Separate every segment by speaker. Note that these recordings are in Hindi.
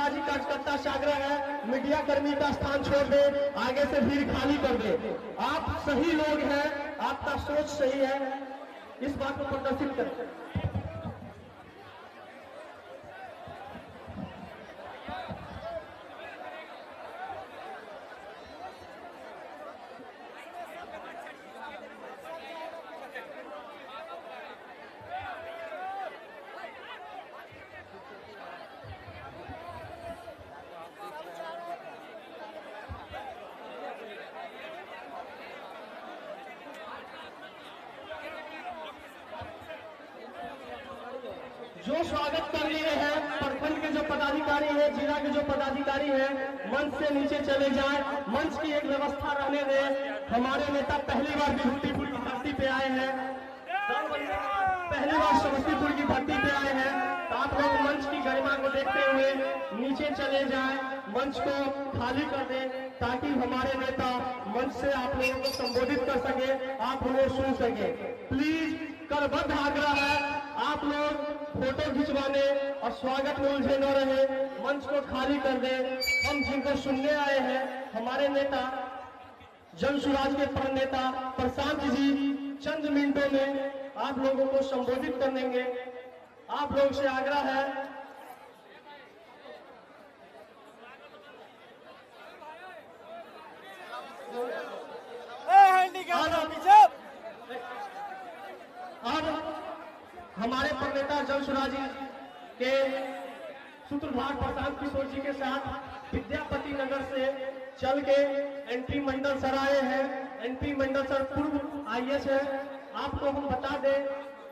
Speaker 1: स्वराजी कार्यकर्ता से आग्रह है, मीडिया कर्मी का स्थान छोड़ दे, आगे से भीड़ खाली कर दे। आप सही लोग हैं, आपका सोच सही है, इस बात को प्रदर्शित करें। जो स्वागत कर लिए हैं, प्रखंड के जो पदाधिकारी हैं, जिला के जो पदाधिकारी हैं, मंच से नीचे चले जाएं। मंच की एक व्यवस्था रहने दें। हमारे नेता पहली बार विभूतिपुर की धरती पे आए हैं, पहली बार समस्तीपुर की धरती पे आए हैं, तो आप लोग मंच की गरिमा को देखते हुए नीचे चले जाएं, मंच को खाली कर दें, ताकि हमारे नेता मंच से आप लोगों को संबोधित कर सके, आप उन्हें सुन सके। प्लीज करबद्ध आग्रह है, आप लोग फोटो खिंचवाने और स्वागत में उलझे न रहे, मंच को खाली कर दे। हम जिनको सुनने आए हैं, हमारे नेता जन स्वराज के प्रण नेता प्रशांत जी चंद मिनटों में आप लोगों को संबोधित कर देंगे। आप लोगों से आग्रह है, अब हमारे प्रणेता जन स्वराज के सूत्रधार प्रशांत किशोर जी के साथ विद्यापति नगर से चल के एनपी मंडल सर आए हैं। एनपी मंडल सर पूर्व आईएएस है। आपको हम बता दें,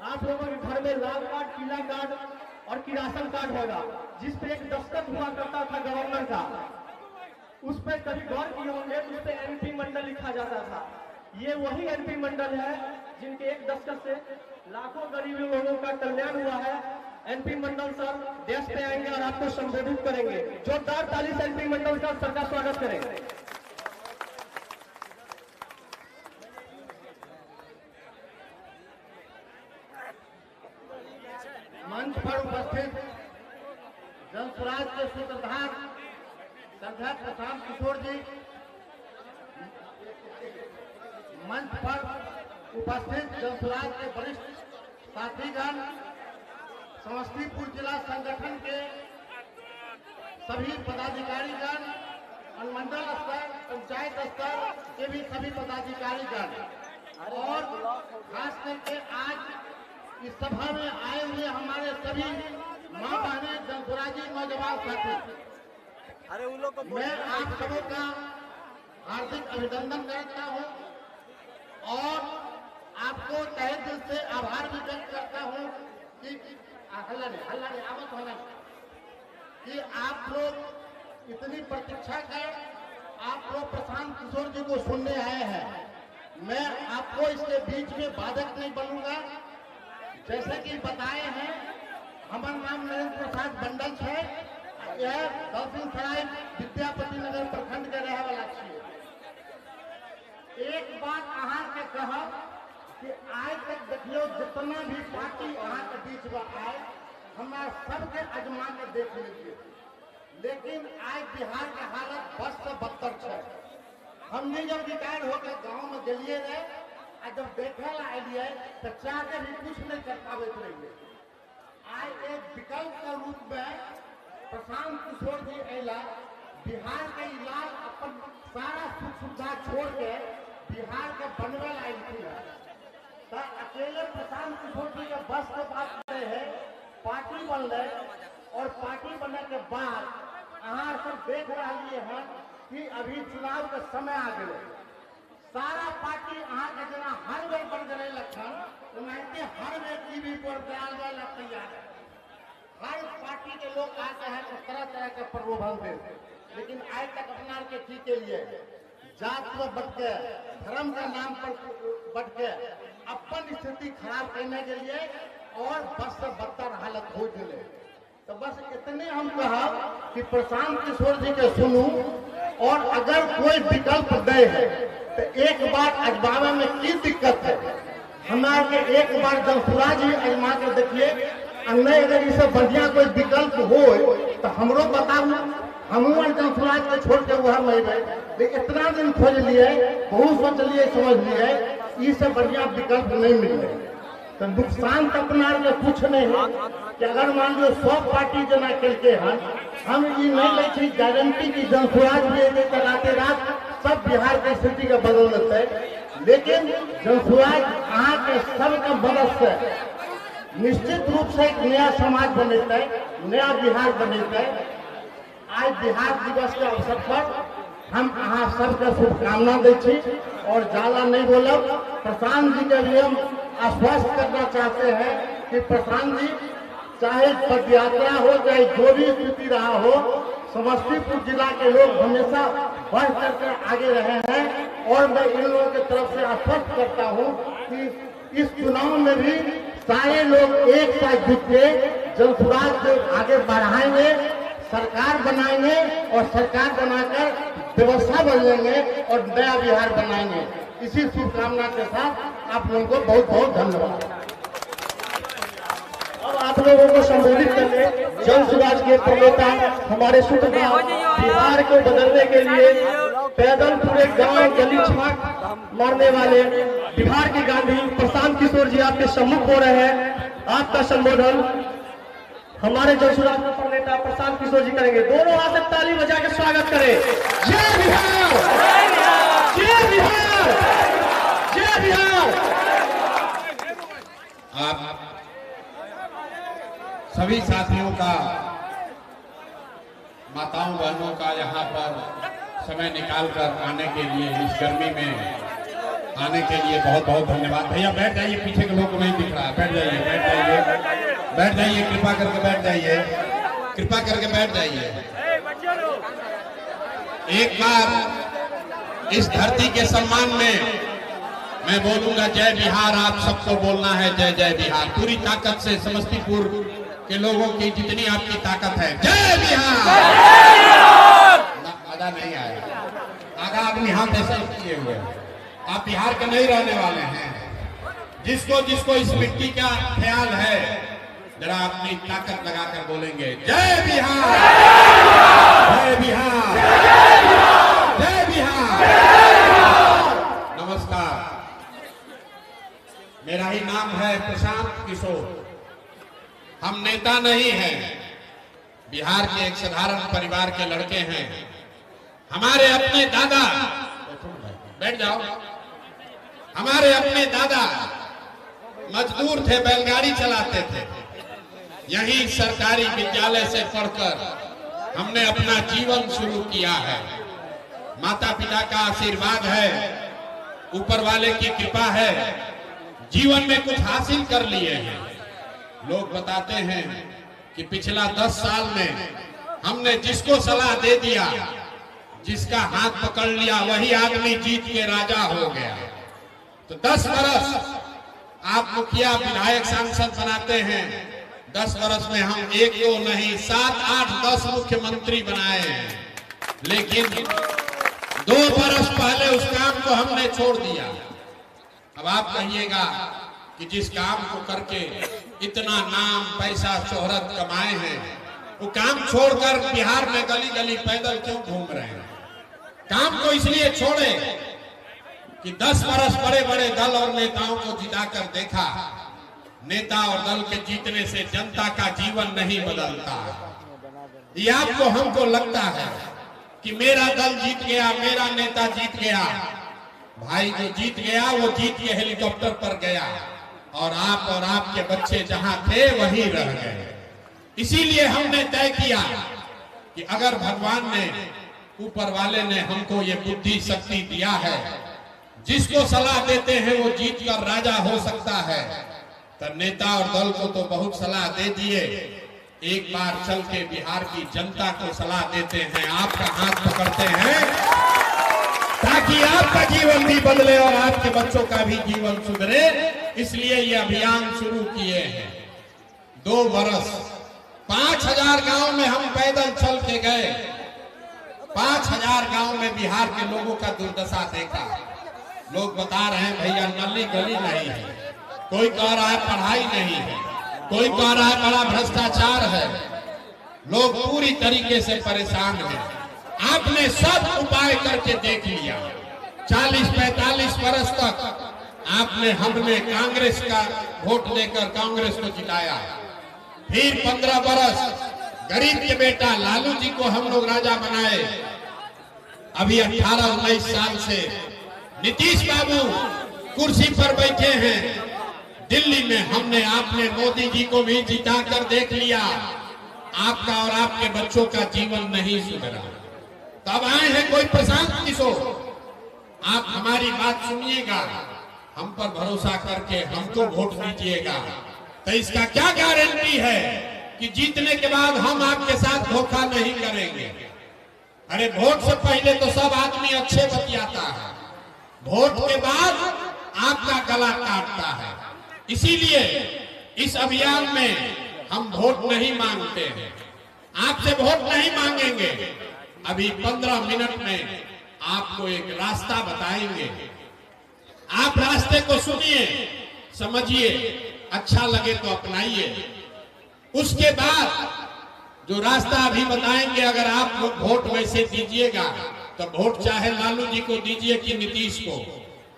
Speaker 1: आप लोगों के घर में लाल कार्ड, पीला कार्ड और किरासन कार्ड होगा, जिस पे एक दस्तखत हुआ करता था गवर्नर का। उस पर कभी गौर किए होंगे, उस पर एनपी मंडल लिखा जाता था। ये वही एनपी मंडल है जिनके एक दस्तखत से लाखों गरीब लोगों का कल्याण हुआ है। एनपी मंडल सर देश पे आएंगे और आपको संबोधित करेंगे। जोरदार ताली से एनपी मंडल सर का स्वागत करेंगे।
Speaker 2: मंच पर उपस्थित जन स्वराज के सूत्रधार श्रद्धा प्रशांत किशोर जी, मंच पर उपस्थित जन स्वराज के वरिष्ठ साथीगण, समस्तीपुर जिला संगठन के सभी पदाधिकारीगण, अनुमंडल स्तर, पंचायत स्तर के भी सभी पदाधिकारीगण, और खास करके आज इस सभा में आए हुए हमारे सभी मां बहनें, जन स्वराजी नौजवान साथी, मैं आप सबों का हार्दिक अभिनंदन करता हूं और आपको तहे दिल से आभार भी व्यक्त करता हूं कि आवत होना कि आप लोग इतनी प्रतीक्षा कर आप लोग प्रशांत किशोर जी को सुनने आए हैं। मैं आपको इसके बीच में बाधक नहीं बनूंगा। जैसे कि बताए हैं, हमारा नाम नरेंद्र प्रसाद मंडल है। यह दलसिंह सराय विद्यापति नगर प्रखंड के रहे वाला है। एक बात अहाँ के कहा कि आज तक देखियो जितना भी पार्टी अहाँ के बीच में आए, हमारा सबके अजमा के देख लीजिए, लेकिन आज बिहार के हालत बस से बदतर है। हमने जब रिटायर होकर गांव में गलिए रहे, जब देखे ला आइए तो चाह के भी कुछ नहीं कर पाते रहिए। आज एक विकल्प के रूप में प्रशांत किशोर जी अला बिहार के इलाज अपन सारा सुख सुविधा छोड़ के बिहार के बनवे लाई है। तो अकेले प्रशांत किशोर जी के बस के बात करे है, पार्टी बन रहे, और पार्टी बनने के बाद अहाँ सब देख रही हैं कि अभी चुनाव के समय आ गए। सारा पार्टी अहाँ के जना हर बेर बन गए लक्षण, उनके हर बेर टीवी पर बयान वाला तैयार है। हर पार्टी के लोग आते हैं तो तरह तरह के प्रलोभन देते, लेकिन आज तक अपना के ठीक के लिए जात पर बढ़ के, धर्म के नाम पर बढ़ के अपन स्थिति खराब करने के लिए और बस से बदतर हालत हो गए। तो बस इतने हम कहा कि प्रशांत किशोर जी के सुनू, और अगर कोई विकल्प दे है तो एक बार अजमावे में की दिक्कत है। हमारे एक बार जन स्वराज ही अजमा के देखिए, नहीं अगर इसे बढ़िया कोई विकल्प हो तो हमरो बताऊ। हमूर जनसुराज के छोड़ के वह नहीं रहे, लेकिन इतना दिन खोज लिए, बहुत सोच लिए, समझ लिए, इससे बढ़िया विकल्प नहीं मिले। तो नुकसान तो अपना के कुछ नहीं है कि अगर मान लो सब पार्टी जना के हम ये नहीं ले छी गारंटी की जनसुराज भी चलाते रात सब बिहार के स्थिति के बदल देते, लेकिन जनसुराज अहाँ के सबके मदद से निश्चित रूप से एक नया समाज बनेते, नया बिहार बनेते। आज बिहार दिवस के अवसर पर हम अहाँ सबके शुभकामना दै छी और ज्यादा नहीं बोलब। प्रशांत जी के भी हम आश्वस्त करना चाहते हैं कि प्रशांत जी चाहे पदयात्रा हो, चाहे जो भी स्थिति रहा हो, समस्तीपुर जिला के लोग हमेशा बढ़ करके आगे रहे हैं और मैं इन लोगों की तरफ से आश्वस्त करता हूं कि इस चुनाव में भी सारे लोग एक साथ जुट के जनसुराज को आगे बढ़ाएंगे, सरकार बनाएंगे और सरकार बनाकर व्यवस्था बदलेंगे और नया बिहार बनाएंगे। इसी शुभकामना के साथ आप लोगों को बहुत बहुत धन्यवाद।
Speaker 1: अब आप लोगों को संबोधित करने जनसुराज के प्रणेता हमारे सूत्रधार बिहार को बदलने के लिए पैदल पूरे गांव गली छाक मारने वाले बिहार के गांधी प्रशांत किशोर जी आपके सम्मुख हो रहे हैं। आपका संबोधन हमारे जनसुराज के प्रणेता प्रशांत किशोर जी करेंगे। दोनों हाथ से ताली बजा के स्वागत करें। जय बिहार, जय बिहार, जय बिहार।
Speaker 3: आप सभी साथियों का, माताओं बहनों का यहाँ पर समय निकालकर आने के लिए, इस गर्मी में आने के लिए बहुत बहुत धन्यवाद। भैया बैठ जाइए, पीछे के लोग को नहीं दिख रहा है, बैठ जाइए, बैठ जाइए, बैठ जाइए, कृपा करके बैठ जाइए, कृपा करके बैठ जाइए। एक बार इस धरती के सम्मान में मैं बोलूंगा जय बिहार। आप सबको बोलना है जय जय बिहार, पूरी ताकत से। समस्तीपुर के लोगों की जितनी आपकी ताकत है, जय बिहार। मजा नहीं आया, आगा अपनी हाथ ऐसे किए हुए। आप बिहार के नहीं रहने वाले हैं। जिसको जिसको इस मिट्टी का ख्याल है, जरा अपनी ताकत लगाकर बोलेंगे जय बिहार, जय बिहार, जय बिहार। नमस्कार, मेरा ही नाम है प्रशांत किशोर। हम नेता नहीं हैं, बिहार के एक साधारण परिवार के लड़के हैं। हमारे अपने दादा, बैठ जाओ, हमारे अपने दादा मजदूर थे, बैलगाड़ी चलाते थे। यही सरकारी विद्यालय से पढ़कर हमने अपना जीवन शुरू किया है। माता पिता का आशीर्वाद है, ऊपर वाले की कृपा है, जीवन में कुछ हासिल कर लिए हैं। लोग बताते हैं कि पिछला 10 साल में हमने जिसको सलाह दे दिया, जिसका हाथ पकड़ लिया, वही आदमी जीत के राजा हो गया। तो 10 वर्ष आप मुखिया विधायक सांसद बनाते हैं, 10 वर्ष में हम 1 2 नहीं 7 8 10 मुख्यमंत्री बनाए हैं। लेकिन 2 वर्ष पहले उस काम को हमने छोड़ दिया। अब आप कहिएगा कि जिस काम को करके इतना नाम पैसा शोहरत कमाए हैं, वो काम छोड़कर बिहार में गली गली पैदल क्यों घूम रहे हैं? काम को इसलिए छोड़े कि 10 वर्ष बड़े बड़े दल और नेताओं को जिताकर देखा। नेता और दल के जीतने से जनता का जीवन नहीं बदलता। ये आपको हमको लगता है कि मेरा दल जीत गया, मेरा नेता जीत गया। भाई जो जीत गया वो जीत के हेलीकॉप्टर पर गया और आपके बच्चे जहां थे वहीं रह गए। इसीलिए हमने तय किया कि अगर भगवान ने, ऊपर वाले ने हमको ये बुद्धि शक्ति दिया है, जिसको सलाह देते हैं वो जीत कर राजा हो सकता है, तो नेता और दल को तो बहुत सलाह दे दिए। एक बार चल के बिहार की जनता को सलाह देते हैं, आपका हाथ पकड़ते हैं, ताकि आपका जीवन भी बदले और आपके बच्चों का भी जीवन सुधरे। इसलिए ये अभियान शुरू किए हैं। 2 वर्ष 5000 गांव में हम पैदल चल के गए। 5000 गांव में बिहार के लोगों का दुर्दशा देखा। लोग बता रहे हैं भैया नली गली नहीं है, कोई कह रहा है पढ़ाई नहीं है, कोई कह रहा है बड़ा भ्रष्टाचार है। लोग पूरी तरीके से परेशान हैं। आपने सब उपाय करके देख लिया। 40-45 वर्ष तक हमने कांग्रेस का वोट देकर कांग्रेस को जिताया। फिर 15 वर्ष गरीब के बेटा लालू जी को हम लोग राजा बनाए। अभी 18-19 साल से नीतीश बाबू कुर्सी पर बैठे हैं दिल्ली में। आपने मोदी जी को भी जिता कर देख लिया। आपका और आपके बच्चों का जीवन नहीं सुधरा। तब आए हैं कोई प्रशांत किशोर। आप हमारी बात सुनिएगा, हम पर भरोसा करके हमको वोट दीजिएगा। तो इसका क्या गारंटी है कि जीतने के बाद हम आपके साथ धोखा नहीं करेंगे? अरे वोट से पहले तो सब आदमी अच्छे बतियाता है, वोट के बाद आपका गला काटता है। इसीलिए इस अभियान में हम वोट नहीं मांगते हैं, आपसे वोट नहीं मांगेंगे। अभी 15 मिनट में आपको एक रास्ता बताएंगे। आप रास्ते को सुनिए, समझिए, अच्छा लगे तो अपनाइए। उसके बाद जो रास्ता अभी बताएंगे, अगर आप वोट वैसे दीजिएगा तो वोट चाहे लालू जी को दीजिए कि नीतीश को,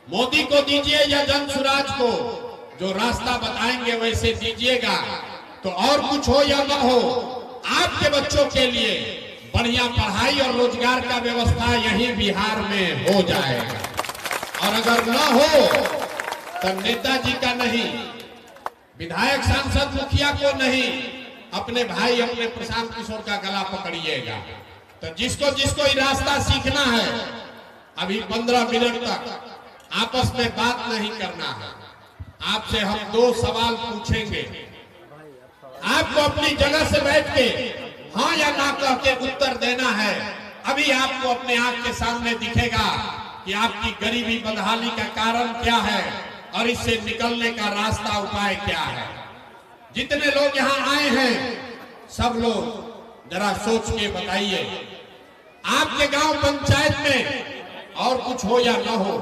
Speaker 3: मोदी को दीजिए या जन सुराज को, जो रास्ता बताएंगे वैसे दीजिएगा तो और कुछ हो या न हो, आपके बच्चों के लिए बढ़िया पढ़ाई और रोजगार का व्यवस्था यहीं बिहार में हो जाएगा। और अगर न हो तो नेताजी का नहीं, विधायक सांसद मुखिया को नहीं, अपने भाई अपने प्रशांत किशोर का गला पकड़िएगा। तो जिसको जिसको ये रास्ता सीखना है, अभी 15 मिनट तक आपस में बात नहीं करना है। आपसे हम 2 सवाल पूछेंगे, आपको अपनी जगह से बैठ के हाँ या ना कह के उत्तर देना है। अभी आपको अपने आंख के सामने दिखेगा कि आपकी गरीबी बदहाली का कारण क्या है और इससे निकलने का रास्ता उपाय क्या है। जितने लोग यहाँ आए हैं सब लोग जरा सोच के बताइए, आपके गांव पंचायत में और कुछ हो या न हो,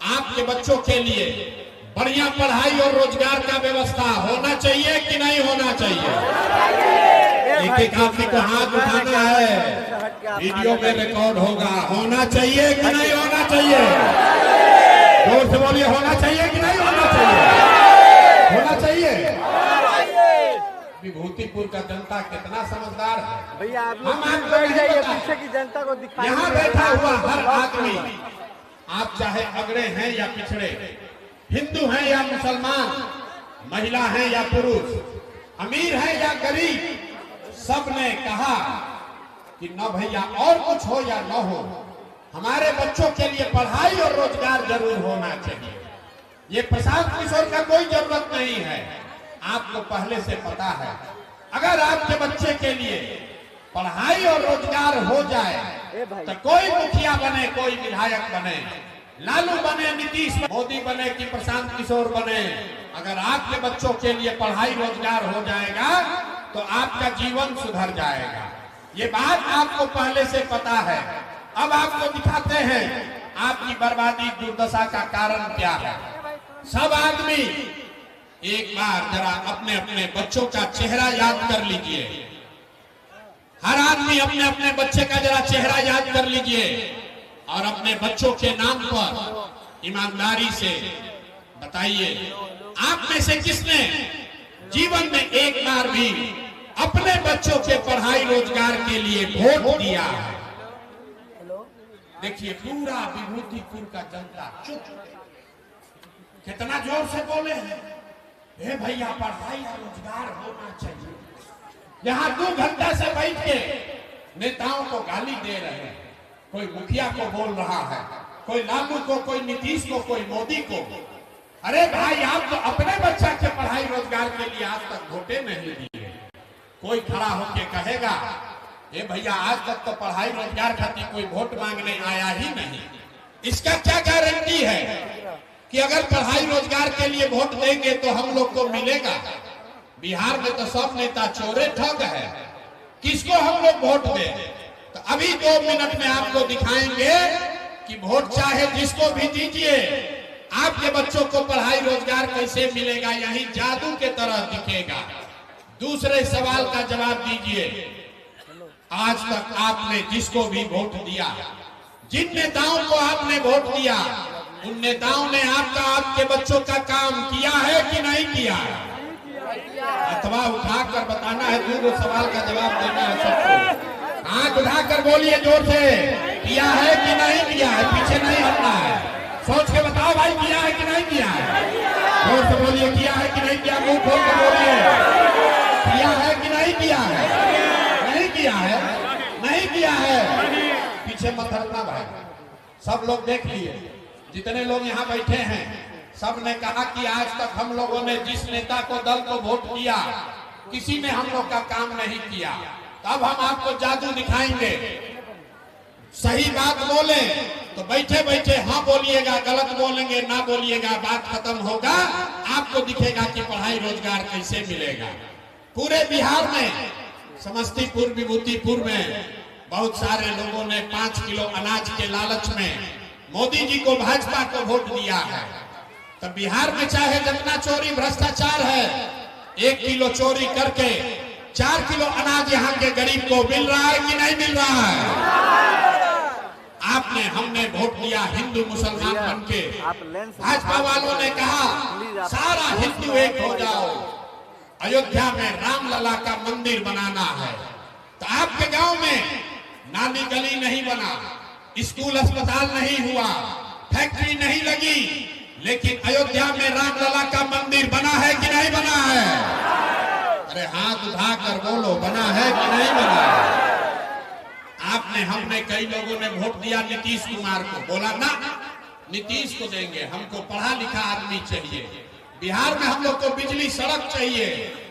Speaker 3: आपके बच्चों के लिए बढ़िया पढ़ाई और रोजगार का व्यवस्था होना चाहिए कि नहीं होना चाहिए? एक आदमी को हाथ उठाना है, वीडियो में रिकॉर्ड होगा। होना चाहिए कि नहीं होना चाहिए? जोर से बोलिए, होना चाहिए कि नहीं होना चाहिए? होना चाहिए। विभूतिपुर का जनता कितना समझदार है
Speaker 4: भैया।
Speaker 3: हम आपको जाइए
Speaker 4: पीछे की जनता को दिखाइए।
Speaker 3: यहाँ बैठा हुआ हर आदमी, आप चाहे अगड़े हैं या पिछड़े, हिंदू हैं या मुसलमान, महिला हैं या पुरुष, अमीर हैं या गरीब, सबने कहा कि न भैया और कुछ हो या न हो, हमारे बच्चों के लिए पढ़ाई और रोजगार जरूर होना चाहिए। ये प्रशांत किशोर का कोई जरूरत नहीं है, आपको पहले से पता है। अगर आपके बच्चे के लिए पढ़ाई और रोजगार हो जाए तो कोई मुखिया बने, कोई विधायक बने, लालू बने, नीतीश बने, मोदी बने कि प्रशांत किशोर बने, अगर आपके बच्चों के लिए पढ़ाई रोजगार हो जाएगा तो आपका जीवन सुधर जाएगा। ये बात आपको पहले से पता है। अब आपको दिखाते हैं आपकी बर्बादी दुर्दशा का कारण क्या है। सब आदमी एक बार जरा अपने अपने बच्चों का चेहरा याद कर लीजिए। हर आदमी अपने अपने बच्चे का जरा चेहरा याद कर लीजिए और अपने बच्चों के नाम पर ईमानदारी से बताइए, आप में से किसने जीवन में एक बार भी अपने बच्चों के पढ़ाई रोजगार के लिए वोट दिया है? देखिए पूरा विभूतिपुर का जनता चुप, कितना जोर से बोले हैं, हे भैया पढ़ाई और रोजगार होना चाहिए। यहाँ 2 घंटा से बैठ के नेताओं को गाली दे रहे हैं, कोई मुखिया को बोल रहा है, कोई लालू को, कोई नीतीश को, कोई मोदी को। अरे भाई आप तो अपने बच्चा के पढ़ाई रोजगार के लिए आज तक वोटे नहीं दिए। कोई खड़ा होके कहेगा ये भैया आज तक तो पढ़ाई रोजगार खातिर कोई वोट मांगने आया ही नहीं। इसका क्या गारंटी है कि अगर पढ़ाई रोजगार के लिए वोट देंगे तो हम लोग को मिलेगा? बिहार में तो सब नेता चोरे ठग है, किसको हम लोग वोट दें? तो अभी 2 मिनट में आपको दिखाएंगे कि वोट चाहे जिसको भी दीजिए, आपके बच्चों को पढ़ाई रोजगार कैसे मिलेगा, यही जादू के तरह दिखेगा। दूसरे सवाल का जवाब दीजिए, आज तक आपने जिसको भी वोट दिया, जिन नेताओं को आपने वोट दिया, उन नेताओं ने आपके बच्चों का काम किया है कि नहीं किया है? अथवा उठाकर बताना है, दूसरे सवाल का जवाब देना है सबको। आंख उठाकर बोलिए जोर से, किया है कि नहीं किया है? पीछे नहीं हटना है, सोच के बताओ भाई, किया है कि नहीं किया है? जोर से बोलिए, किया है कि नहीं किया? मुंह खोल कर बोलिए, किया है कि नहीं किया है? नहीं किया है, नहीं किया है। पीछे मत हटना भाई, सब लोग देख लिए, जितने लोग यहाँ बैठे हैं सब ने कहा कि आज तक हम लोगों ने जिस नेता को, दल को वोट किया, किसी ने हम लोग का काम नहीं किया। तब हम आपको जादू दिखाएंगे। सही बात बोले तो बैठे बैठे हाँ बोलिएगा, गलत बोलेंगे ना बोलिएगा, बात खत्म होगा। आपको दिखेगा कि पढ़ाई रोजगार कैसे मिलेगा। पूरे बिहार में, समस्तीपुर, विभूतिपुर में बहुत सारे लोगों ने 5 किलो अनाज के लालच में मोदी जी को, भाजपा को वोट दिया है। तो बिहार में चाहे जितना चोरी भ्रष्टाचार है, 1 किलो चोरी करके 4 किलो अनाज यहाँ के गरीब को मिल रहा है कि नहीं मिल रहा है? आपने, हमने वोट दिया हिंदू मुसलमान बनके। भाजपा वालों ने कहा सारा हिंदू एक हो जाओ, अयोध्या में रामलला का मंदिर बनाना है। तो आपके गांव में नाली गली नहीं बना, स्कूल अस्पताल नहीं हुआ, फैक्ट्री नहीं लगी, लेकिन अयोध्या में रामलला का मंदिर बना है कि नहीं बना है? अरे हाथ उठाकर बोलो, बना है कि नहीं बना है? आपने, हमने, कई लोगों ने वोट दिया नीतीश कुमार को, बोला ना नीतीश को देंगे, हमको पढ़ा लिखा आदमी चाहिए। बिहार में हम लोग को बिजली, सड़क चाहिए,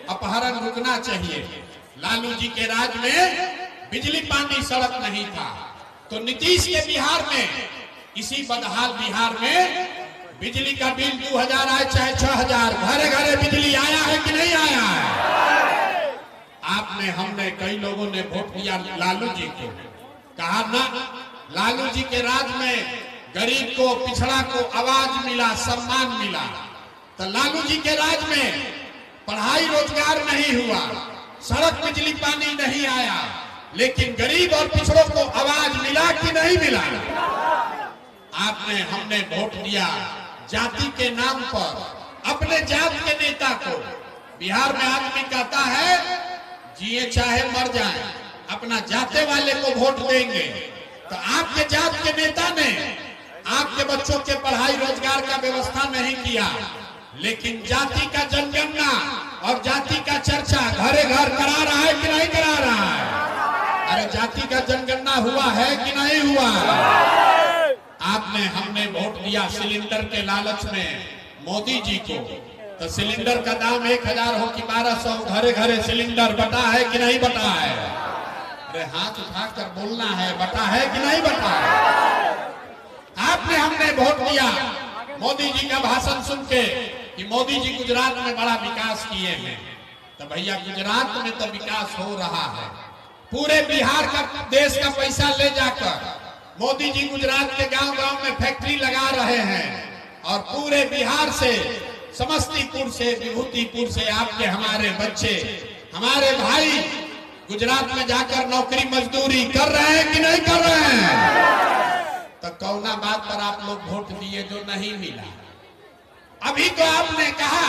Speaker 3: अपहरण रुकना चाहिए। लालू जी के राज में बिजली, पानी, सड़क नहीं था, तो नीतीश के बिहार में, इसी बदहाल बिहार में बिजली का बिल 2000 आए चाहे 6000, घरे घरे बिजली आया है कि नहीं आया है? आपने, हमने, कई लोगों ने वोट दिया लालू जी को, कहा ना लालू जी के राज में गरीब को, पिछड़ा को आवाज मिला, सम्मान मिला। तो लालू जी के राज में पढ़ाई रोजगार नहीं हुआ, सड़क, बिजली, पानी नहीं आया, लेकिन गरीब और पिछड़ों को आवाज मिला कि नहीं मिला? आपने, हमने वोट दिया जाति के नाम पर, अपने जात के नेता को। बिहार में आदमी कहता है जिए चाहे मर जाए, अपना जाते वाले को वोट देंगे। तो आपके जात के नेता ने आपके बच्चों के पढ़ाई रोजगार का व्यवस्था नहीं किया, लेकिन जाति का जनगणना और जाति का चर्चा घरे घर करा रहा है कि नहीं करा रहा है? अरे जाति का जनगणना हुआ है कि नहीं हुआ? आपने, हमने वोट दिया सिलेंडर के लालच में मोदी जी को। तो सिलेंडर का दाम 1000 हो कि 1200, घरे घरे सिलेंडर बटा है कि नहीं बटा है? अरे हाथ उठाकर बोलना है, बटा है कि नहीं बटा है? आपने, हमने वोट दिया मोदी जी का भाषण सुन के कि मोदी जी गुजरात में बड़ा विकास किए हैं। तो भैया गुजरात में तो विकास हो रहा है, पूरे बिहार का, देश का पैसा ले जाकर मोदी जी गुजरात के गांव गांव में फैक्ट्री लगा रहे हैं, और पूरे बिहार से, समस्तीपुर से, विभूतिपुर से आपके, हमारे बच्चे, हमारे भाई गुजरात में जाकर नौकरी मजदूरी कर रहे हैं कि नहीं कर रहे हैं? तो कौना बात पर आप लोग वोट दिए जो नहीं मिला? अभी तो आपने कहा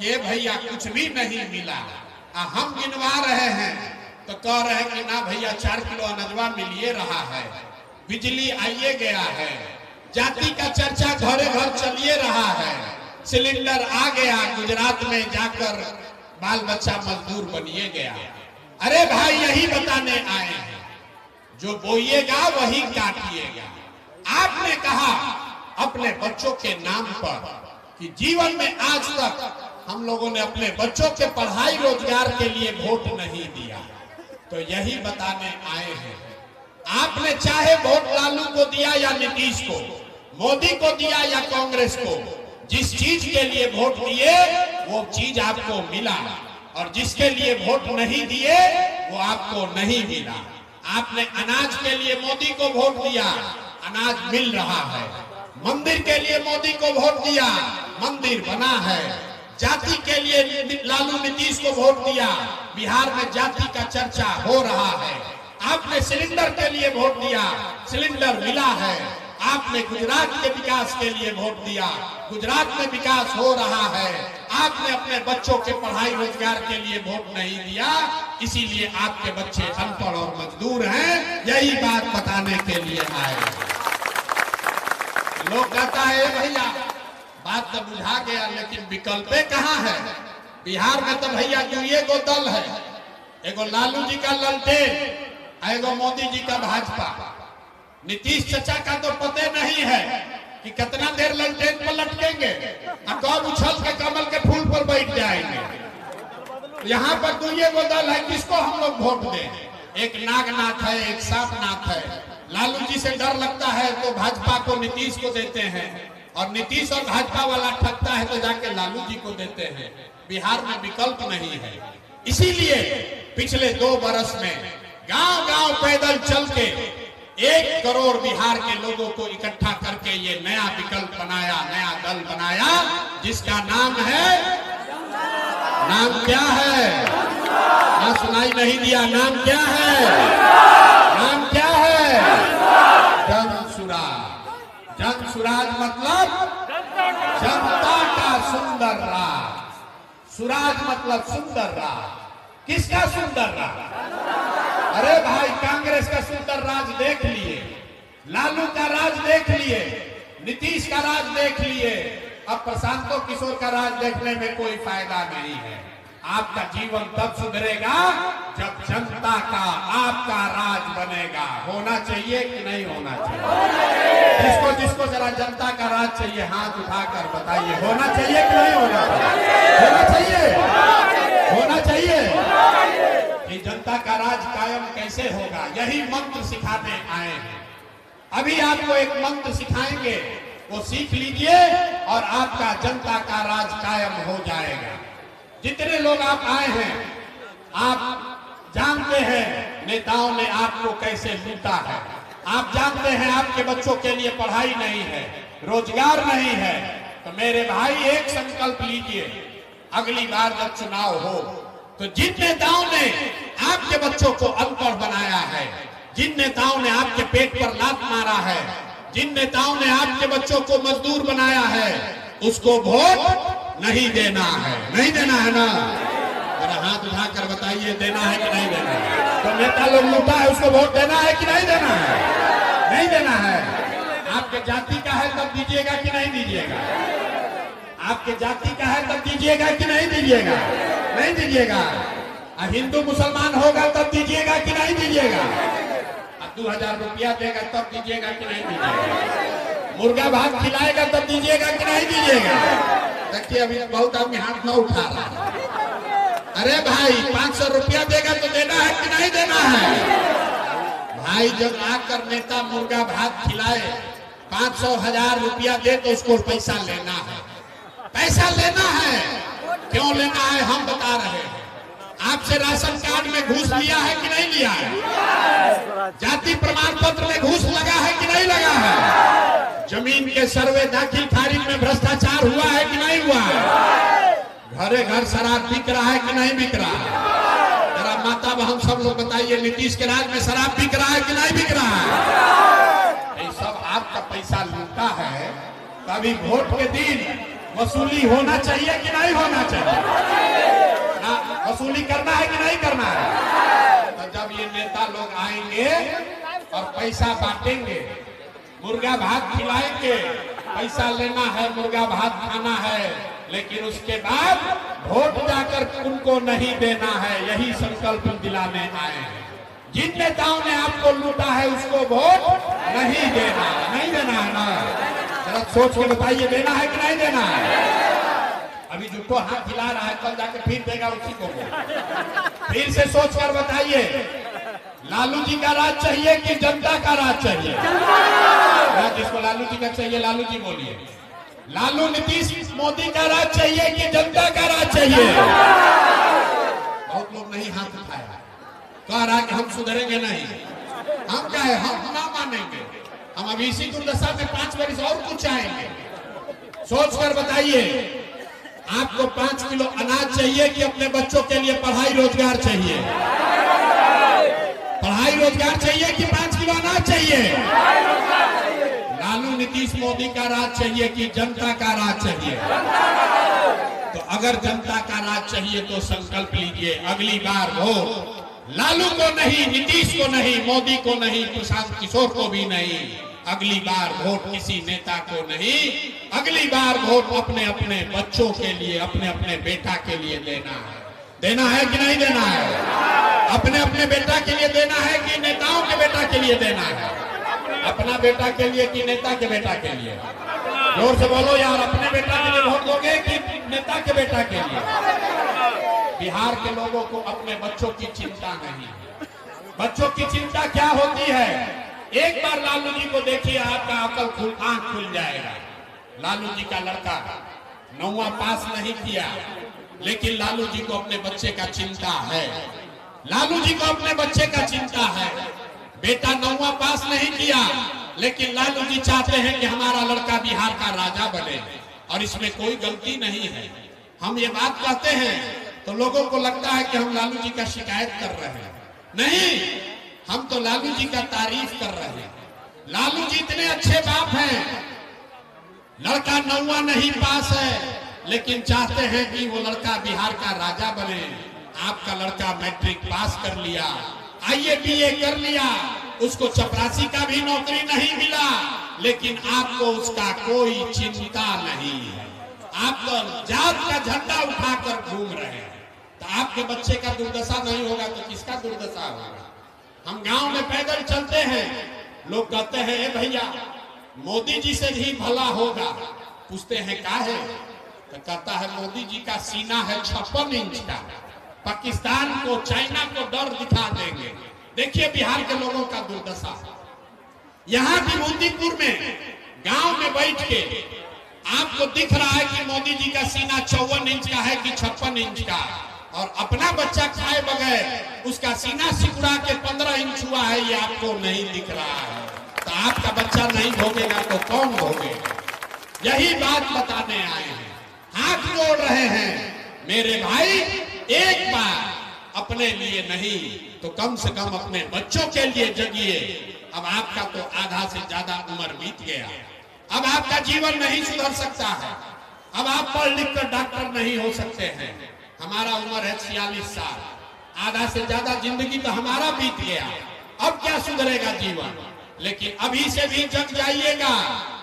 Speaker 3: कि भैया कुछ भी नहीं मिला, हम गिनवा रहे हैं तो कह रहे हैं कि ना भैया 4 किलो अनजवा मिलिए रहा है, बिजली आइए गया है, जाति का चर्चा घरे घर चलिए रहा है, सिलेंडर आ गया, गुजरात में जाकर बाल बच्चा मजदूर बनिए गया। अरे भाई यही बताने आए हैं, जो बोइएगा वही काटिएगा। आपने कहा अपने बच्चों के नाम पर कि जीवन में आज तक हम लोगों ने अपने बच्चों के पढ़ाई रोजगार के लिए वोट नहीं दिया, तो यही बताने आए हैं। आपने चाहे वोट लालू को दिया या नीतीश को, मोदी को दिया या कांग्रेस को, जिस चीज के लिए वोट दिए वो चीज आपको मिला, और जिसके लिए वोट नहीं दिए वो आपको नहीं मिला। आपने अनाज के लिए मोदी को वोट दिया, अनाज मिल रहा है। मंदिर के लिए मोदी को वोट दिया, मंदिर बना है। जाति के लिए लालू नीतीश को वोट दिया, बिहार में जाति का चर्चा हो रहा है। आपने सिलेंडर के लिए वोट दिया, सिलेंडर मिला है। आपने गुजरात के विकास के लिए वोट दिया, गुजरात में विकास हो रहा है। आपने अपने बच्चों के पढ़ाई रोजगार के लिए वोट नहीं दिया, इसीलिए आपके बच्चे अनपढ़ और मजदूर हैं। यही बात बताने के लिए आए। लोग कहता है भैया बात तो बुझा गया, लेकिन विकल्प कहाँ है? बिहार में तो भैया दुइये गो दल है, एगो लालू जी का ललटेन, एगो मोदी जी का भाजपा। नीतीश चाचा का तो पता नहीं है कि कितना देर ललटेन पर लटकेंगे और कब उछल के कमल के फूल पर बैठ जाएंगे। यहाँ पर दुइये गो दल है, किसको हम लोग वोट दें? एक नागनाथ है, एक सांपनाथ है। लालू जी से डर लगता है तो भाजपा को, नीतीश को देते हैं, और नीतीश और भाजपा वाला ठगता है तो जाके लालू जी को देते हैं। बिहार में विकल्प नहीं है। इसीलिए पिछले 2 बरस में गांव गांव पैदल चल के 1 करोड़ बिहार के लोगों को इकट्ठा करके ये नया विकल्प बनाया, नया दल बनाया, जिसका नाम है, नाम क्या है? ना सुनाई नहीं दिया। नाम क्या है? नाम क्या है? जन सुराज। जन सुराज मतलब जनता का सुंदर राज। सुराज मतलब सुंदर राज। किसका सुंदर राज? अरे भाई, कांग्रेस का सुंदर राज देख लिए, लालू का राज देख लिए, नीतीश का राज देख लिए, अब प्रशांतो किशोर का राज देखने में कोई फायदा नहीं है। आपका जीवन तब सुधरेगा जब जनता का आपका राज बनेगा। होना चाहिए कि नहीं होना चाहिए? जिसको जिसको जरा जनता का राज चाहिए हाथ उठाकर बताइए, होना चाहिए कि नहीं होना चाहिए? होना चाहिए, होना चाहिए। कि जनता का राज कायम कैसे होगा, यही मंत्र सिखाने आए हैं। अभी आपको एक मंत्र सिखाएंगे, वो सीख लीजिए और आपका जनता का राज कायम हो जाएगा। जितने लोग आप आए हैं, आप जानते हैं नेताओं ने आपको कैसे लूटा है। आप जानते हैं आपके बच्चों के लिए पढ़ाई नहीं है, रोजगार नहीं है। तो मेरे भाई एक संकल्प लीजिए, अगली बार जब चुनाव हो तो जिन नेताओं ने आपके बच्चों को अनपढ़ बनाया है, जिन नेताओं ने आपके पेट पर लात मारा है, जिन नेताओं ने आपके बच्चों को मजदूर बनाया है, उसको वोट नहीं देना है। नहीं देना है ना? जरा हाथ उठाकर बताइए, देना है कि नहीं देना है? तो नेता लोग लूटा है, उसको वोट देना है कि नहीं देना है? नहीं देना है। आपके जाति का है तब दीजिएगा कि नहीं दीजिएगा? आपके जाति का है तब दीजिएगा कि नहीं दीजिएगा? नहीं दीजिएगा। हिंदू मुसलमान होगा तब दीजिएगा कि नहीं दीजिएगा? 2000 रुपया देगा तब दीजिएगा कि नहीं दीजिएगा? मुर्गा भात खिलाएगा तब दीजिएगा कि नहीं दीजिएगा? देखिए अभी बहुत आदमी हाथ न उठा रहा। अरे भाई 500 रुपया देगा तो देना है कि नहीं देना है? भाई जब आकर नेता मुर्गा भात खिलाए, 500 1000 रुपया दे तो उसको पैसा लेना है। पैसा लेना है। क्यों लेना है हम बता रहे हैं। आपसे राशन कार्ड में घूस लिया है कि नहीं लिया है? जाति प्रमाण पत्र में घूस लगा है कि नहीं लगा है? जमीन के सर्वे दाखिल खारिज में भ्रष्टाचार हुआ है कि नहीं हुआ है? घरे घर शराब बिक रहा है कि नहीं बिक रहा है? जरा माता बहन सब लोग बताइए, नीतीश के राज में शराब बिक रहा है कि नहीं बिक रहा है? ये सब आपका पैसा लूटा है। तभी वोट के दिन वसूली होना चाहिए कि नहीं होना चाहिए? ना वसूली करना है कि नहीं करना है? तो जब ये नेता लोग आएंगे और पैसा बांटेंगे, मुर्गा भात खिलाएंगे, पैसा लेना है, मुर्गा भात खाना है, लेकिन उसके बाद वोट जाकर उनको नहीं देना है। यही संकल्प दिलाने आए हैं। जिन नेताओं ने आपको लूटा है उसको वोट नहीं देना। नहीं देना है ना? जरा सोच के बताइए, देना है कि नहीं देना है? अभी जिसको हाथ हिला रहा है कल जाके फिर देगा उसी को। फिर से सोच कर बताइए, लालू जी का राज चाहिए कि जनता का राज चाहिए? जिसको लालू जी का चाहिए लालू जी बोलिए। लालू नीतीश मोदी का राज चाहिए कि जनता का राज चाहिए? बहुत लोग नहीं हाथ उठाया, कह रहा कि हम सुधरेंगे नहीं। हम क्या है, हम ना मानेंगे। हम अभी इसी दुर्दशा में 5 वर्ष और कुछ चाहेंगे। सोच कर बताइए, आपको 5 किलो अनाज चाहिए कि अपने बच्चों के लिए पढ़ाई रोजगार चाहिए? पढ़ाई रोजगार चाहिए कि 5 किलो अनाज चाहिए? लालू नीतीश मोदी का राज चाहिए कि जनता का राज चाहिए? तो अगर जनता का राज चाहिए तो संकल्प लीजिए, अगली बार वोट लालू को नहीं, नीतीश को नहीं, मोदी को नहीं, प्रशांत किशोर को भी नहीं। अगली बार वोट किसी नेता को नहीं, अगली बार वोट अपने अपने बच्चों के लिए, अपने अपने बेटा के लिए देना है। देना है कि नहीं देना है? अपने अपने बेटा के लिए देना है कि नेताओं के बेटा के लिए देना है? अपना बेटा के लिए कि नेता के बेटा के लिए? जोर से बोलो यार, अपने बेटा के लिए वोट दोगे कि नेता के बेटा के लिए? बिहार के लोगों को अपने बच्चों की चिंता नहीं है। बच्चों की चिंता क्या होती है? एक बार लालू जी को देखिए, आपका आंख खुल जाएगा। लालू जी का लड़का 9वां पास नहीं किया, लेकिन लालू जी को अपने बच्चे का चिंता है। लालू जी को अपने बच्चे का चिंता है। बेटा 9वां पास नहीं किया, लेकिन लालू जी चाहते हैं कि हमारा लड़का बिहार का राजा बने, और इसमें कोई गलती नहीं है। हम ये बात कहते हैं तो लोगों को लगता है कि हम लालू जी का शिकायत कर रहे हैं। नहीं, हम तो लालू जी का तारीफ कर रहे हैं। लालू जी इतने अच्छे बाप हैं, लड़का 9वां नहीं पास है, लेकिन चाहते हैं कि वो लड़का बिहार का राजा बने। आपका लड़का मैट्रिक पास कर लिया, IAA BA कर लिया, उसको चपरासी का भी नौकरी नहीं मिला, लेकिन आपको उसका कोई चिंता नहीं है। आप तो जात का झंडा उठाकर घूम रहे हैं। तो आपके बच्चे का दुर्दशा नहीं होगा तो किसका दुर्दशा होगा? हम गांव में पैदल चलते हैं, लोग कहते हैं ए भैया मोदी जी से भी भला होगा। पूछते हैं क्या है? तो कहता है मोदी जी का सीना है 56 इंच का, पाकिस्तान को, चाइना को डर दिखा देंगे। देखिए बिहार के लोगों का दुर्दशा। यहाँ भी मोदीपुर में गांव में बैठ के आपको दिख रहा है कि मोदी जी का सीना 54 इंच का है कि 56 इंच का, और अपना बच्चा खाए बगैर उसका सीना सिकुड़ा के 15 इंच हुआ है, ये आपको नहीं दिख रहा है। तो आपका बच्चा नहीं भोगेगा तो कौन भोगेगा? यही बात बताने आए हैं, हाथ जोड़ रहे हैं। मेरे भाई, एक बार अपने लिए नहीं तो कम से कम अपने बच्चों के लिए जगिए। अब आपका तो आधा से ज्यादा उम्र बीत गया, अब आपका जीवन नहीं सुधर सकता है। अब आप पढ़ लिख कर डॉक्टर नहीं हो सकते हैं। हमारा उम्र है 46 साल, आधा से ज्यादा जिंदगी तो हमारा बीत गया। अब क्या सुधरेगा जीवन? लेकिन अभी से भी जग जाइएगा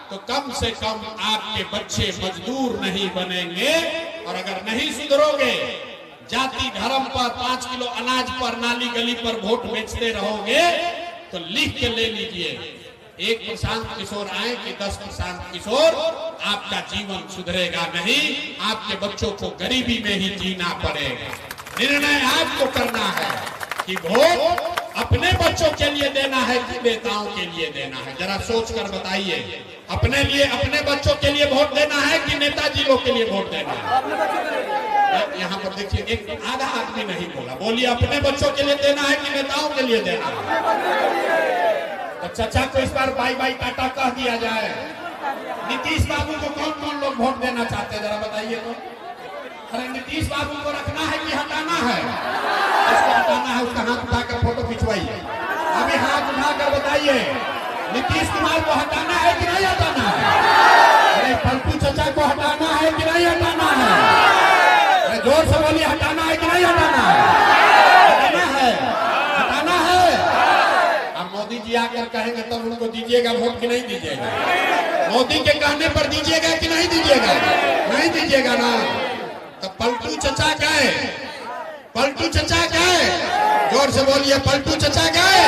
Speaker 3: तो कम से कम आपके बच्चे मजदूर नहीं बनेंगे। और अगर नहीं सुधरोगे, जाति धर्म पर, 5 किलो अनाज पर, नाली गली पर वोट बेचते रहोगे, तो लिख के ले लीजिए, एक प्रशांत किशोर आए कि 10 प्रशांत किशोर, आपका जीवन सुधरेगा नहीं। आपके बच्चों को गरीबी में ही जीना पड़ेगा। निर्णय आपको करना है कि वोट अपने बच्चों के लिए देना है कि नेताओं के लिए देना है। जरा सोच कर बताइए, अपने लिए, अपने बच्चों के लिए वोट देना है कि नेताजी लोग के लिए वोट देना है? यहाँ पर देखिए, एक आधा आदमी नहीं बोला। बोलिए, अपने बच्चों के लिए देना है कि नेताओं के लिए देना है? तो चाचा को इस बार बाई बाई टाटा कह दिया जाए। नीतीश बाबू को कौन कौन लोग वोट देना चाहते हैं, जरा बताइए तो। अरे नीतीश बाबू को रखना है कि हटाना है? इसको हटाना है, उसका हाथ उठाकर फोटो खिंचवाइए। अभी हाथ उठाकर बताइए, नीतीश कुमार को हटाना है कि नहीं हटाना है? अरे पलटू चाचा को हटाना है कि नहीं हटाना है? अरे जोर से बोलिए, हटाना है कि नहीं हटाना है? हटाना है, हटाना है। अब मोदी जी आकर कहेंगे तब उनको दीजिएगा वोट कि नहीं दीजिएगा? मोदी के कहने पर दीजिएगा कि नहीं दीजिएगा? नहीं दीजिएगा ना। तो पलटू चचा गए, पलटू चचा गए, जोर से बोलिए, पलटू चचा गए,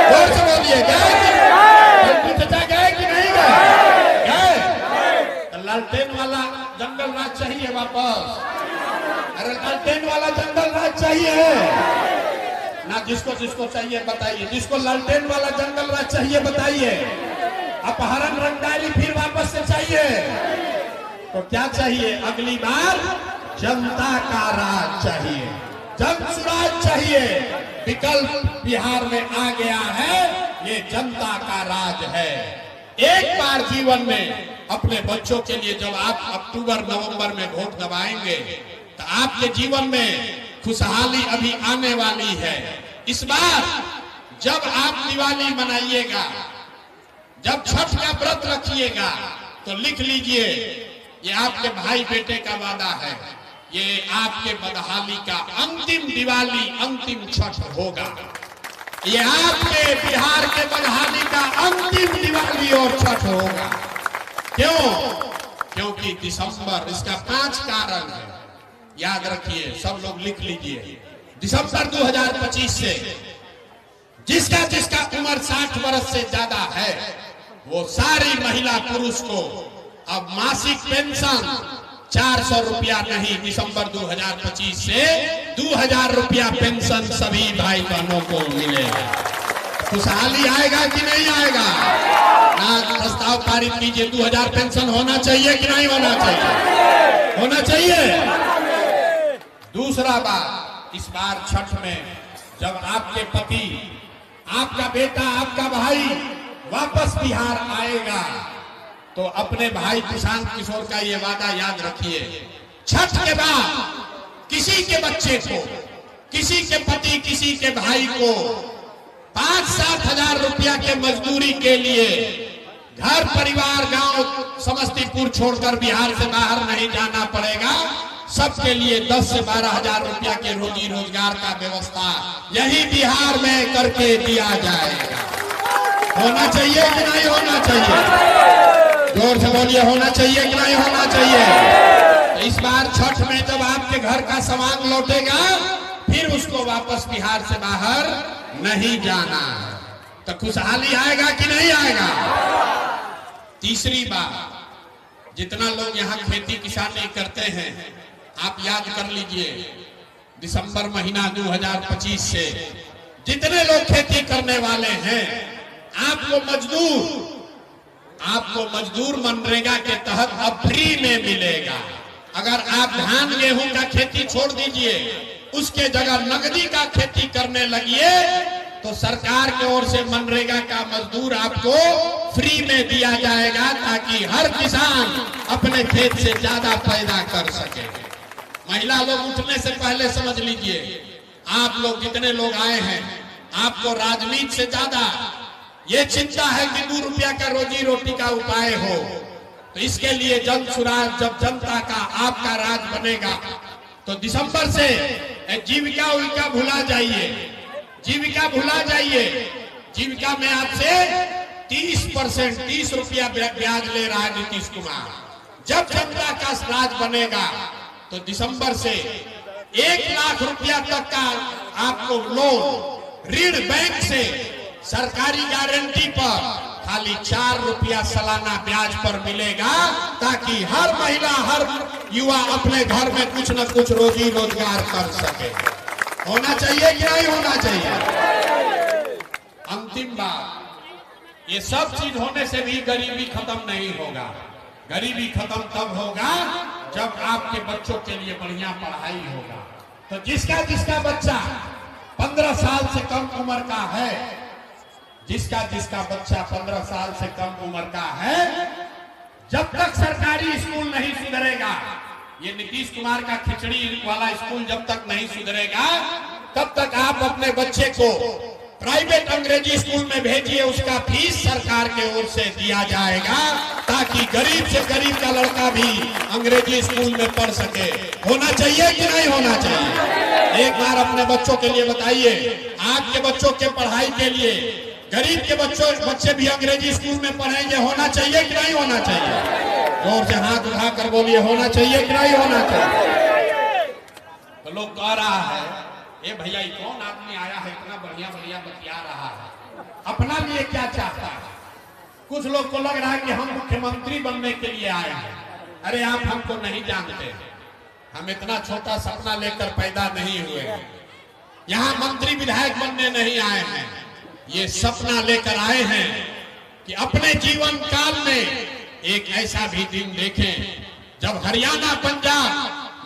Speaker 3: जोर से बोलिए, गए? पलटू चचा गए कि नहीं गए? गए। तो लालटेन वाला जंगल राज चाहिए वापस? अरे लालटेन वाला जंगल राज चाहिए ना? जिसको जिसको चाहिए बताइए, जिसको लालटेन वाला जंगल राज चाहिए बताइए। अपहरण रंगदारी फिर वापस से चाहिए तो क्या चाहिए? अगली बार जनता का राज चाहिए, जन सुराज चाहिए। विकल्प बिहार में आ गया है, ये जनता का राज है। एक बार जीवन में अपने बच्चों के लिए जब आप अक्टूबर नवंबर में वोट दबाएंगे तो आपके जीवन में खुशहाली अभी आने वाली है। इस बार जब आप दिवाली मनाइएगा, जब छठ का व्रत रखिएगा, तो लिख लीजिए ये आपके भाई बेटे का वादा है, ये आपके बदहाली का अंतिम दिवाली, अंतिम छठ होगा। ये आपके बिहार के बदहाली का अंतिम दिवाली और छठ होगा। क्यों? क्योंकि दिसंबर, इसका 5 कारण है, याद रखिए, सब लोग लिख लीजिए। दिसंबर 2025 से जिसका जिसका उम्र 60 वर्ष से ज्यादा है, वो सारी महिला पुरुष को अब मासिक पेंशन 400 रुपया नहीं, दिसंबर 2025 से 2000 रुपया पेंशन सभी भाई बहनों को मिलेगा। खुशहाली आएगा कि नहीं आएगा? ना प्रस्ताव पारित कीजिए, 2000 पेंशन होना चाहिए कि नहीं होना चाहिए? होना चाहिए। दूसरा बात, इस बार छठ में जब आपके पति, आपका बेटा, आपका भाई वापस बिहार आएगा, तो अपने भाई प्रशांत किशोर का ये वादा याद रखिए, छठ के बाद किसी के बच्चे को, किसी के पति, किसी के भाई को 5-7 हजार रुपया के मजदूरी के लिए घर परिवार गांव समस्तीपुर छोड़कर बिहार से बाहर नहीं जाना पड़ेगा। सबके लिए 10 से 12 हजार रुपया के रोजी रोजगार का व्यवस्था यही बिहार में करके दिया जाएगा। होना चाहिए कि नहीं होना चाहिए? जोर से बोलिए, होना चाहिए कि नहीं होना चाहिए? इस बार छठ में जब आपके घर का सामान लौटेगा, फिर उसको वापस बिहार से बाहर नहीं जाना, तो खुशहाली आएगा कि नहीं आएगा? तीसरी बात, जितना लोग यहाँ खेती किसानी करते हैं, आप याद कर लीजिए, दिसंबर महीना 2025 से जितने लोग खेती करने वाले हैं, आपको मजदूर मनरेगा के तहत अब फ्री में मिलेगा। अगर आप धान गेहूं का खेती छोड़ दीजिए, उसके जगह नकदी का खेती करने लगिए, तो सरकार की ओर से मनरेगा का मजदूर आपको फ्री में दिया जाएगा, ताकि हर किसान अपने खेत से ज्यादा पैदा कर सके। महिला लोग उठने से पहले समझ लीजिए, आप लोग जितने लोग आए हैं, आपको राजनीति से ज्यादा ये चिंता है कि 2 रुपया का रोजी रोटी का उपाय हो। तो इसके लिए जन सुराज, जब जनता का आपका राज बनेगा, तो दिसंबर से जीविका उविका भुला जाइए, जीविका भुला जाइए। जीविका में आपसे 30% 30 रुपया ब्याज ले रहा है नीतीश कुमार। जब जनता का राज बनेगा, तो दिसंबर से 1 लाख रुपया तक का आपको लोन, ऋण बैंक से सरकारी गारंटी पर खाली 4 रुपया सालाना ब्याज पर मिलेगा, ताकि हर महिला, हर युवा अपने घर में कुछ न कुछ रोजी रोजगार कर सके। होना चाहिए कि नहीं होना चाहिए? अंतिम बात, ये सब चीज होने से भी गरीबी खत्म नहीं होगा। गरीबी खत्म तब होगा जब आपके बच्चों के लिए बढ़िया पढ़ाई होगा। तो जिसका जिसका बच्चा 15 साल से कम उम्र का है, जिसका जिसका बच्चा 15 साल से कम उम्र का है, जब तक सरकारी स्कूल नहीं सुधरेगा, ये नीतीश कुमार का खिचड़ी वाला स्कूल जब तक नहीं सुधरेगा, तब तक आप अपने बच्चे को प्राइवेट अंग्रेजी स्कूल में भेजिए। उसका फीस सरकार के ओर से दिया जाएगा, ताकि गरीब से गरीब का लड़का भी अंग्रेजी स्कूल में पढ़ सके। होना चाहिए कि नहीं होना चाहिए? एक बार अपने बच्चों के लिए बताइए, आपके बच्चों के पढ़ाई के लिए गरीब के बच्चे भी अंग्रेजी स्कूल में पढ़ेंगे। होना चाहिए कि नहीं होना चाहिए? जोर से हाथ उठा कर बोलिए, होना चाहिए कि नहीं होना चाहिए? तो लोग कह रहा है, ए भैया ये कौन आदमी आया है, इतना बढ़िया बढ़िया बतिया रहा है, अपना लिए क्या चाहता है? कुछ लोग को लग रहा है कि हम मुख्यमंत्री बनने के लिए आए हैं। अरे आप हमको नहीं जानते, हम इतना छोटा सपना लेकर पैदा नहीं हुए, यहाँ मंत्री विधायक बनने नहीं आए हैं। ये सपना लेकर आए हैं कि अपने जीवन काल में एक ऐसा भी दिन देखें जब हरियाणा, पंजाब,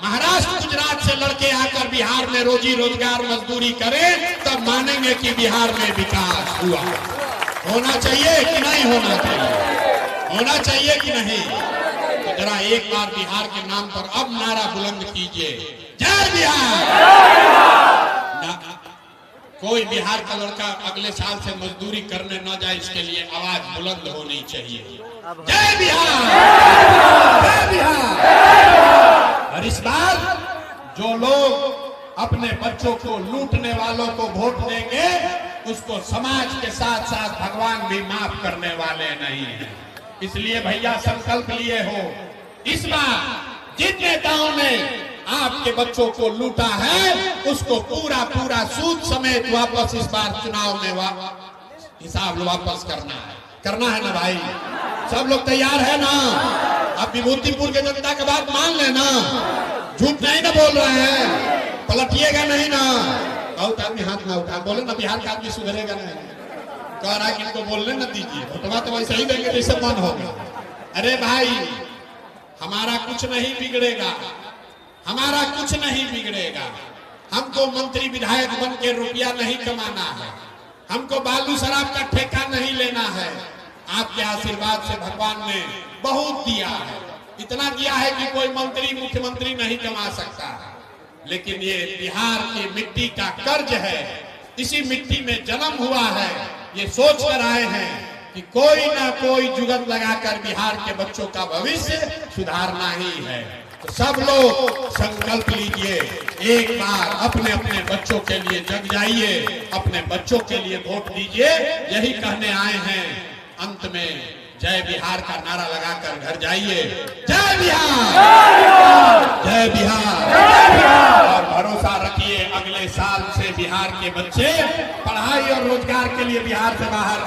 Speaker 3: महाराष्ट्र, गुजरात से लड़के आकर बिहार में रोजी रोजगार मजदूरी करें, तब मानेंगे कि बिहार में विकास हुआ। होना चाहिए कि नहीं होना चाहिए? होना चाहिए कि नहीं? तो जरा एक बार बिहार के नाम पर अब नारा बुलंद कीजिए, जय बिहार। कोई बिहार का लड़का अगले साल से मजदूरी करने न जाए, इसके लिए आवाज बुलंद होनी चाहिए। जय बिहार, जय बिहार। और इस बार जो लोग अपने बच्चों को लूटने वालों को वोट देंगे, उसको समाज के साथ साथ भगवान भी माफ करने वाले नहीं हैं। इसलिए भैया संकल्प लिए हो, इस बार जिन नेताओं ने आपके बच्चों को लूटा है, उसको पूरा पूरा सूद समेत वापस इस बार चुनाव में हिसाब वापस करना है ना भाई। सब लोग तैयार है ना? अब विभूतिपुर के जनता की बात मान लेना, झूठ नहीं ना बोल रहे हैं, पलटिएगा नहीं ना। बहुत आदमी हाथ ना उठा, बोले ना बिहार का आदमी सुधरेगा नहीं, कह रहा कि इनको बोलने न दीजिए, फोटवा तो वैसे ही देंगे जैसे मन होगा। अरे भाई, हमारा कुछ नहीं बिगड़ेगा, हमारा कुछ नहीं बिगड़ेगा। हमको मंत्री विधायक बन के रुपया नहीं कमाना है, हमको बालू शराब का ठेका नहीं लेना है। आपके आशीर्वाद से भगवान ने बहुत दिया है, इतना दिया है कि कोई मंत्री मुख्यमंत्री नहीं कमा सकता। लेकिन ये बिहार की मिट्टी का कर्ज है, इसी मिट्टी में जन्म हुआ है। ये सोच कर आए हैं कि कोई ना कोई जुगत लगाकर बिहार के बच्चों का भविष्य सुधारना ही है। तो सब लोग संकल्प लीजिए, एक बार अपने अपने बच्चों के लिए जग जाइए, अपने बच्चों के लिए वोट दीजिए। यही कहने आए हैं। अंत में जय बिहार का नारा लगाकर घर जाइए। जय बिहार, जय बिहार। और भरोसा रखिए, अगले साल से बिहार के बच्चे पढ़ाई और रोजगार के लिए बिहार से बाहर